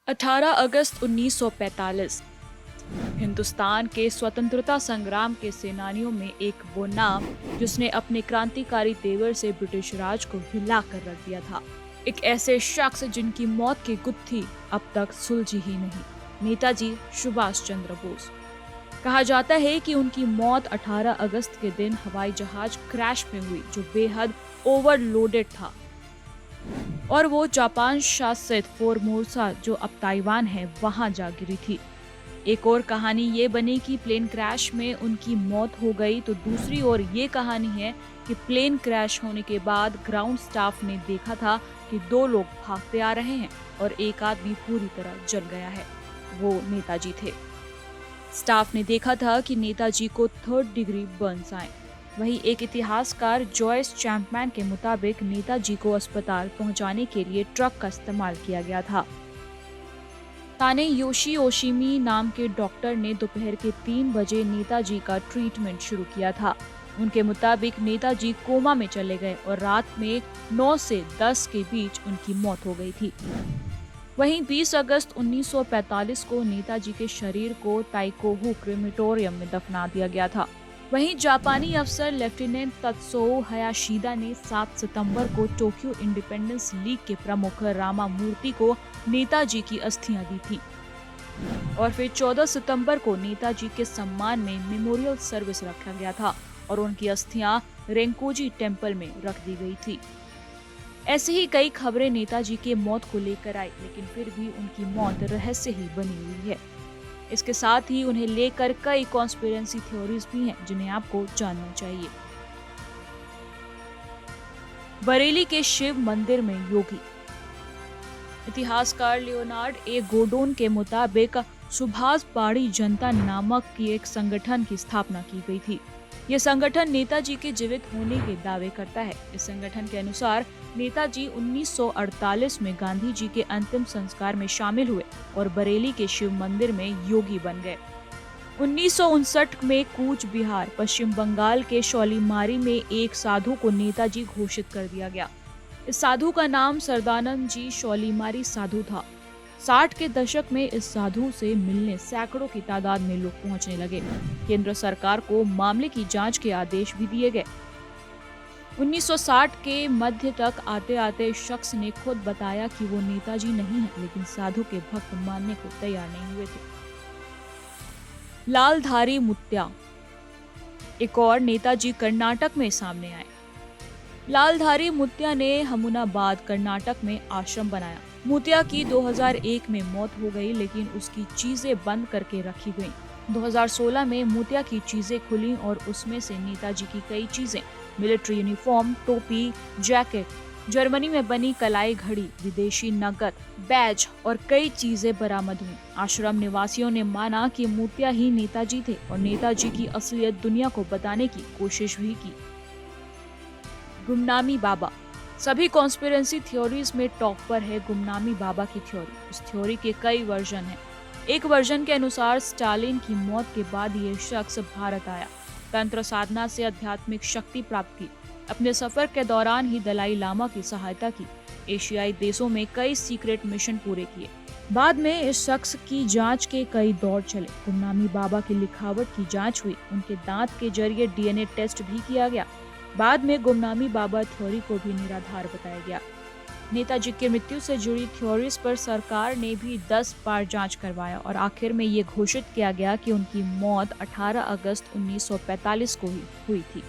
18 अगस्त 1945 हिंदुस्तान के स्वतंत्रता संग्राम के सेनानियों में एक वो नाम जिसने अपने क्रांतिकारी तेवर से ब्रिटिश राज को हिला कर रख दिया था। एक ऐसे शख्स जिनकी मौत की गुत्थी अब तक सुलझी ही नहीं, नेताजी सुभाष चंद्र बोस। कहा जाता है कि उनकी मौत 18 अगस्त के दिन हवाई जहाज क्रैश में हुई जो बेहद ओवरलोडेड था और वो जापान शासित फोर्मोसा जो अब ताइवान है वहां जा गिरी थी। एक और कहानी ये बनी कि प्लेन क्रैश में उनकी मौत हो गई, तो दूसरी ओर ये कहानी है कि प्लेन क्रैश होने के बाद ग्राउंड स्टाफ ने देखा था कि दो लोग भागते आ रहे हैं और एक आदमी पूरी तरह जल गया है। वो नेताजी थे। स्टाफ ने देखा था कि नेताजी को 3rd डिग्री बर्न्स आए। वहीं एक इतिहासकार जॉयस चैंपमैन के मुताबिक नेताजी को अस्पताल पहुंचाने के लिए ट्रक का इस्तेमाल किया गया था। तानेयोशी ओशिमी नाम के डॉक्टर ने दोपहर के 3 बजे नेताजी का ट्रीटमेंट शुरू किया था। उनके मुताबिक नेताजी कोमा में चले गए और रात में 9 से 10 के बीच उनकी मौत हो गई थी। वहीं 20 अगस्त 1945 को नेताजी के शरीर को ताइकोहू क्रेमेटोरियम में दफना दिया गया था। वहीं जापानी अफसर लेफ्टिनेंट तत्सुओ हायाशिदा ने 7 सितंबर को टोक्यो इंडिपेंडेंस लीग के प्रमुख रामामूर्ति को नेताजी की अस्थियां दी थी और फिर 14 सितंबर को नेताजी के सम्मान में मेमोरियल सर्विस रखा गया था और उनकी अस्थियां रेंकोजी टेम्पल में रख दी गई थी। ऐसे ही कई खबरें नेताजी के मौत को लेकर आई, लेकिन फिर भी उनकी मौत रहस्य ही बनी हुई है। इसके साथ ही उन्हें लेकर कई कॉन्स्पिरेसी थ्योरीज भी हैं जिन्हें आपको जानना चाहिए। बरेली के शिव मंदिर में योगी। इतिहासकार लियोनार्ड ए गोडोन के मुताबिक सुभाष बाड़ी जनता नामक की एक संगठन की स्थापना की गई थी। यह संगठन नेताजी के जीवित होने के दावे करता है। इस संगठन के अनुसार नेताजी 1948 में गांधी जी के अंतिम संस्कार में शामिल हुए और बरेली के शिव मंदिर में योगी बन गए। 1959 में कूच बिहार, पश्चिम बंगाल के शौलीमारी में एक साधु को नेताजी घोषित कर दिया गया। इस साधु का नाम सरदानंद जी शौलीमारी साधु था। 60 के दशक में इस साधु से मिलने सैकड़ों की तादाद में लोग पहुंचने लगे। केंद्र सरकार को मामले की जांच के आदेश भी दिए गए। 1960 के मध्य तक आते आते शख्स ने खुद बताया कि वो नेताजी नहीं है, लेकिन साधु के भक्त मानने को तैयार नहीं हुए थे। लालधारी मुत्या। एक और नेताजी कर्नाटक में सामने आए। लालधारी मुत्या ने हमूनाबाद कर्नाटक में आश्रम बनाया। मुत्या की 2001 में मौत हो गई, लेकिन उसकी चीजें बंद करके रखी गईं। 2016 में मुत्या की चीजें खुली और उसमें से नेताजी की कई चीजें, मिलिट्री यूनिफॉर्म, टोपी, जैकेट, जर्मनी में बनी कलाई घड़ी, विदेशी नकद, बैज और कई चीजें बरामद हुई। आश्रम निवासियों ने माना कि मुत्या ही नेताजी थे और नेताजी की असलियत दुनिया को बताने की कोशिश भी की। गुमनामी बाबा। सभी कॉन्स्पिरेसी थ्योरीज में टॉप पर है गुमनामी बाबा की थ्योरी। इस थ्योरी के कई वर्जन हैं। एक वर्जन के अनुसार स्टालिन की मौत के बाद ये शख्स भारत आया, तंत्र साधना से आध्यात्मिक शक्ति प्राप्त की, अपने सफर के दौरान ही दलाई लामा की सहायता की, एशियाई देशों में कई सीक्रेट मिशन पूरे किए। बाद में इस शख्स की जांच के कई दौर चले। गुमनामी बाबा की लिखावट की जांच हुई, उनके दांत के जरिए डीएनए टेस्ट भी किया गया। बाद में गुमनामी बाबा थ्योरी को भी निराधार बताया गया। नेताजी की मृत्यु से जुड़ी थ्योरीज पर सरकार ने भी 10 बार जांच करवाया और आखिर में ये घोषित किया गया कि उनकी मौत 18 अगस्त 1945 को ही हुई थी।